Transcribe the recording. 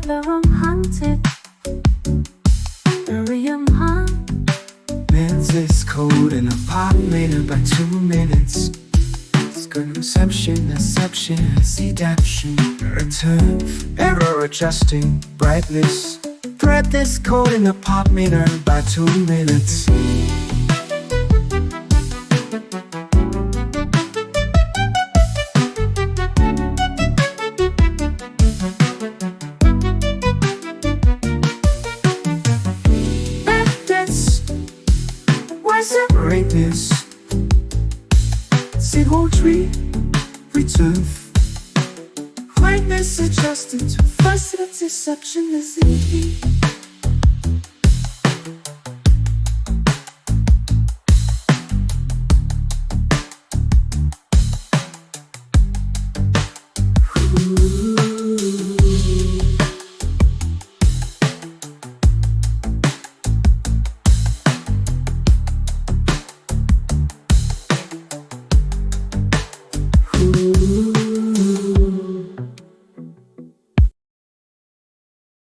the wrong hunted. Miriam Hunt. Man's this code in a pop made about 2 minutes. It's good reception, deception, seduction, return, error adjusting, brightness. Thread this code in a pop meter by 2 minutes. Why separate this? Single tree, return. Brightness adjusted to facet deception is easy.